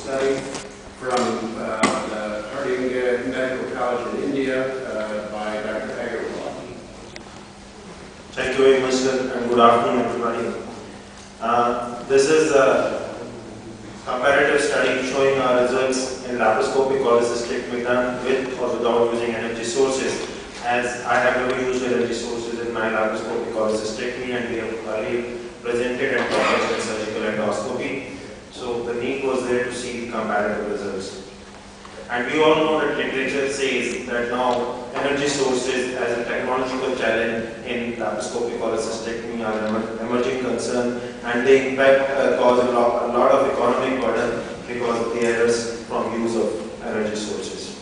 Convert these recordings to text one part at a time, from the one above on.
study from the Harding Medical College in India by Dr. Agarwal. Thank you very much, sir, and good afternoon, everybody. This is a comparative study showing our results in laparoscopic cholecystectomy done with or without using energy sources, as I have never used energy sources in my laparoscopic cholecystectomy, and we have already presented and published in surgical endoscopy. So the need was there to see the comparative results. And we all know that literature says that now energy sources as a technological challenge in laparoscopic cholecystectomy are an emerging concern, and they in fact cause a lot of economic burden because of the errors from use of energy sources.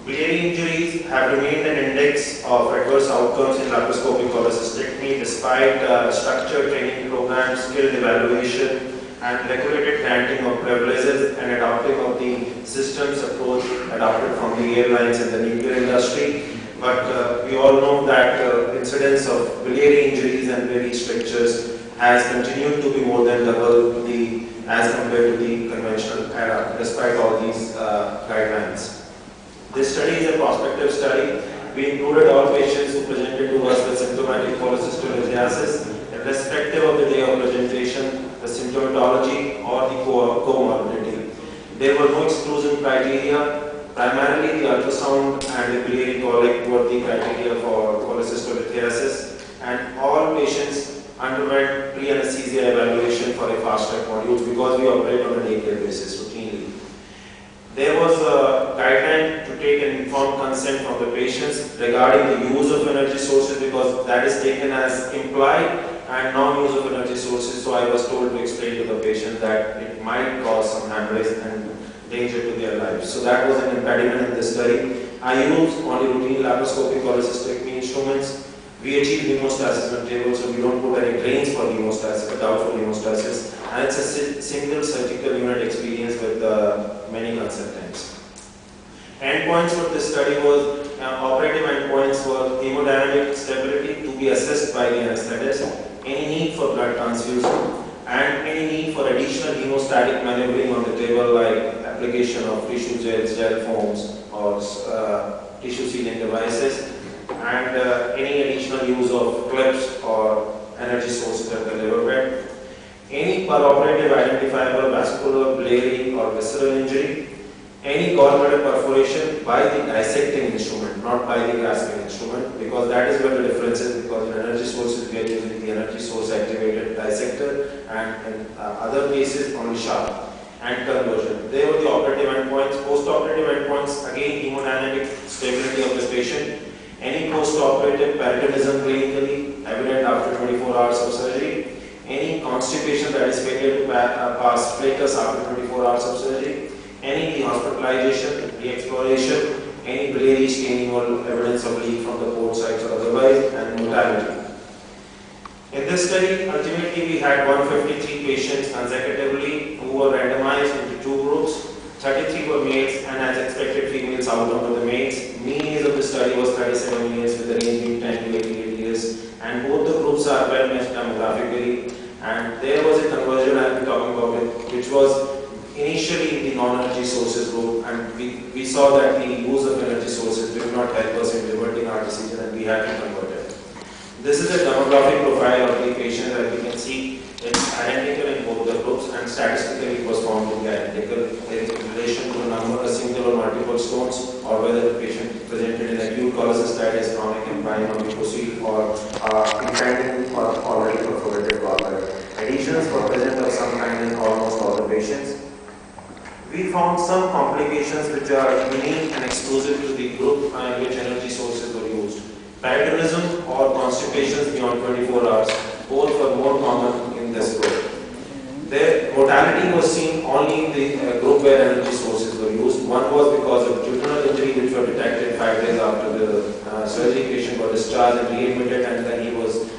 Biliary injuries have remained an index of adverse outcomes in laparoscopic cholecystectomy despite structured training programs, skilled evaluation, and regulated granting of privileges and adopting of the systems approach adopted from the airlines and the nuclear industry. But we all know that incidence of biliary injuries and biliary strictures has continued to be more than double as compared to the conventional era, despite all these guidelines. This study is a prospective study. We included all patients who presented to us with symptomatic cholecystectomy, irrespective of the day of presentation, the symptomatology or the comorbidity. There were no exclusion criteria. Primarily the ultrasound and the biliary colic were the criteria for cholecystectomy, and all patients underwent pre-anesthesia evaluation for a fast-track modules because we operate on a day-to-day basis routinely. There was a guideline to take an informed consent from the patients regarding the use of energy sources, because that is taken as implied and non-use of energy sources. So I was told to explain to the patient that it might cause some hemorrhage and danger to their lives. So that was an impediment in this study. I used only routine laparoscopic cholecystectomy instruments. We achieved hemostasis on table, so we don't put any drains for hemostasis, but doubtful hemostasis. And it's a single surgical unit experience with many consultants. Endpoints for this study was, operative endpoints were hemodynamic stability to be assessed by the anesthetist, any need for blood transfusion, and any need for additional hemostatic maneuvering on the table, like application of tissue gels, gel foams, or tissue sealing devices, and any additional use of clips or energy sources at the liver bed. Any peroperative identifiable vascular, biliary, or visceral injury, any gallbladder perforation by the dissecting instrument, not by the grasping instrument, because that is where the difference is, because in energy sources we are using the energy source activated dissector, and in other cases only sharp, and conversion. They were the operative endpoints. Post-operative endpoints, again hemodynamic stability of the patient, any post-operative peritonism clinically evident after 24 hours of surgery, any constipation that is failure to pass flatus after 24 hours of surgery, any hospitalization, re-exploration, any biliary staining or evidence of leak from the port sites or otherwise, and mortality. In this study, ultimately we had 153 patients consecutively who were randomized into two groups. 33 were males, and as expected, females outnumbered the males. Mean age of the study was 37 years with a range between 10 to 88 years, and both the groups are well matched demographically. And there was a conversion I will be talking about it, which was initially in the non-energy sources group, and we saw that the use of energy sources did not help us in reverting our decision, and we had to convert it. This is a demographic profile of the patient. As you can see, it's identical in both the groups, and statistically it was found to be identical in relation to the number of single or multiple stones, or whether the patient presented in acute cholecystitis, chronic empyema, mucosal, or impending or already perforated gallbladder. Adhesions were present of some kind in almost all the patients. We found some complications which are unique and exclusive to the group in which energy sources were used. Peritonism or constipations beyond 24 hours, both were more common in this group. The mortality was seen only in the group where energy sources were used. One was because of jejunal injury, which were detected 5 days after the surgery. Patient got discharged and readmitted, and then he was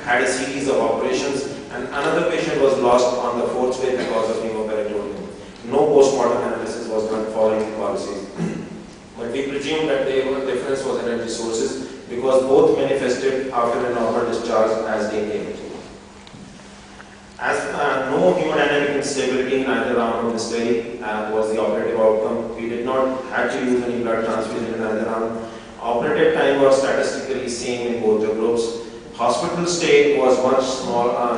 had a series of operations. And another patient was lost on the 4th day because of hemoperitoneuria. No post-mortem analysis was done following the policies. But we presume that the difference was energy sources, because both manifested after a normal discharge as day came. As no hemodynamic instability in either arm of the study was the operative outcome. We did not have to use any blood transfusion in either arm. Operative time was statistically same in both the groups. Hospital stay was much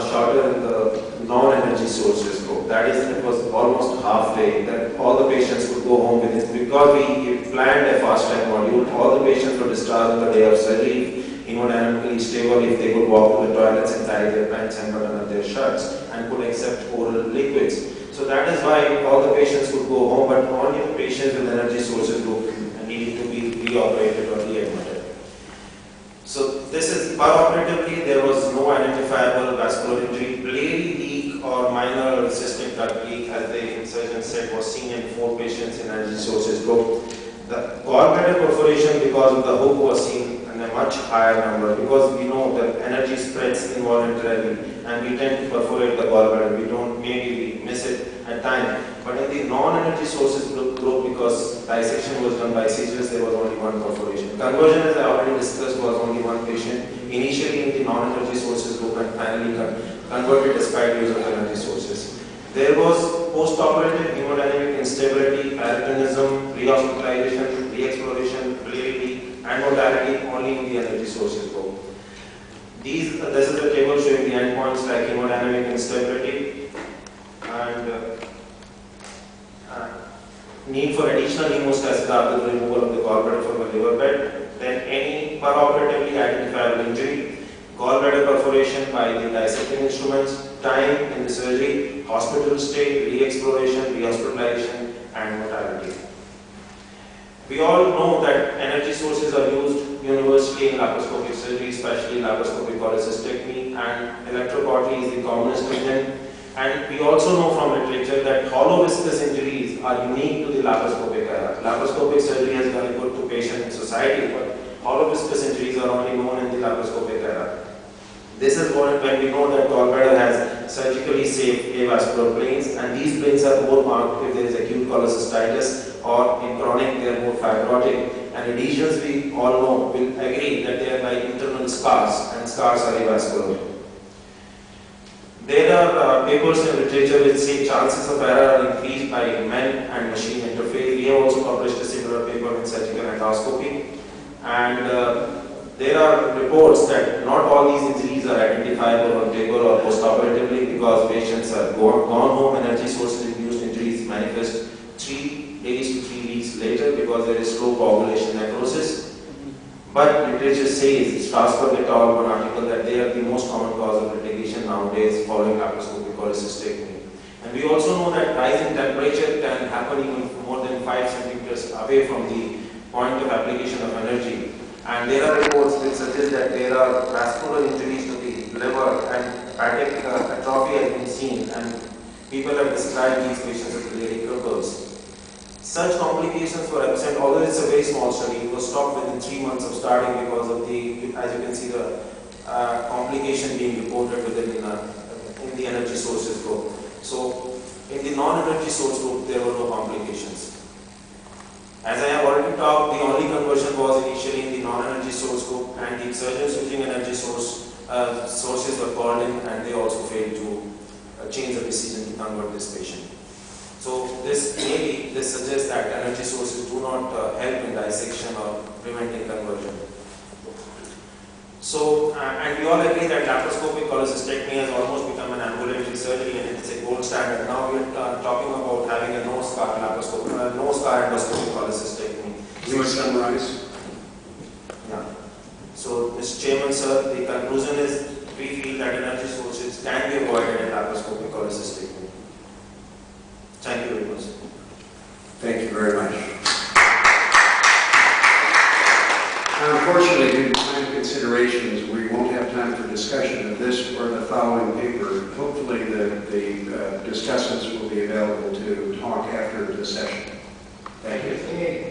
shorter in the non-energy sources group. That is, it was almost halfway that all the patients would go home with it. Because we planned a fast track module, all the patients were discharged on the day of surgery, hemodynamically stable if they could walk to the toilets and carry their pants and button up their shirts and could accept oral liquids. So that is why all the patients would go home, but only the patients with energy sources group needed to be reoperated or readmitted. So this is operatively there was no identifiable vascular injury. Pleural leak or minor cystic duct leak, as the surgeon said, was seen in 4 patients in energy sources group. The gallbladder perforation because of the hook was seen in a much higher number, because we know that energy spreads involuntarily and we tend to perforate the gallbladder. We don't, maybe we miss it at times. But in the non-energy sources group, because dissection was done by scissors, there was only 1 perforation. Conversion, as I already discussed, was only 1 patient, initially in the non-energy sources group and finally converted despite use of energy sources. There was post-operative hemodynamic instability, peritonism, re-hospitalization, re-exploration, pleural leak, and mortality only in the energy sources group. This is a table showing the endpoints like hemodynamic instability and need for additional hemostasis after the removal of the gallbladder from the liver bed, then any peroperatively identifiable injury, gallbladder perforation by the dissecting instruments, time in the surgery, hospital stay, re-exploration, re-hospitalization, and mortality. We all know that energy sources are used universally in laparoscopic surgery, especially laparoscopic cholecystectomy, and electrocautery is the commonest of them. And we also know from literature that hollow viscous injuries are unique to the laparoscopic era. Laparoscopic surgery has done good to patient and society, but hollow viscous injuries are only known in the laparoscopic era. This is when we know that gallbladder has surgically safe avascular planes, and these planes are more marked if there is acute cholecystitis, or in chronic they are more fibrotic. And adhesions, we all know, will agree that they are like internal scars, and scars are avascular. There are papers in literature which say chances of error are increased by men and machine interface. We have also published a similar paper in surgical endoscopy. And there are reports that not all these injuries are identifiable on paper or postoperatively because patients are gone home. Energy sources induced injuries manifest 3 days to 3 weeks later because there is slow coagulation necrosis. But literature says, Strasberg et al. One article, that they are the most common cause of litigation nowadays following laparoscopic cholecystectomy. And we also know that rise in temperature can happen even more than 5 centimeters away from the point of application of energy. And there are reports which suggest that there are vascular injuries to the liver and hepatic atrophy has been seen, and people have described these patients as biliary cripples. Such complications were absent, although it's a very small study. It was stopped within 3 months of starting because of the, as you can see, the complication being reported within in the energy sources group. So in the non-energy source group, there were no complications. As I have already talked, the only conversion was initially in the non-energy source group, and the surgeons using energy sources were called in, and they also failed to change the decision to convert this patient. So this suggests that energy sources do not help in dissection or preventing conversion. So, and we all agree that laparoscopic cholecystectomy has almost become an ambulatory surgery, and it's a gold standard. Now we are talking about having a no-scar laparoscopic, no-scar endoscopic cholecystectomy. You want to summarize? Yeah. So, Mr. Chairman, sir, the conclusion is we feel that energy sources can be avoided in laparoscopic cholecystectomy. Thank you very much. Thank you very much. Unfortunately, due to time considerations, we won't have time for discussion of this or the following paper. Hopefully, the discussants will be available to talk after the session. Thank you.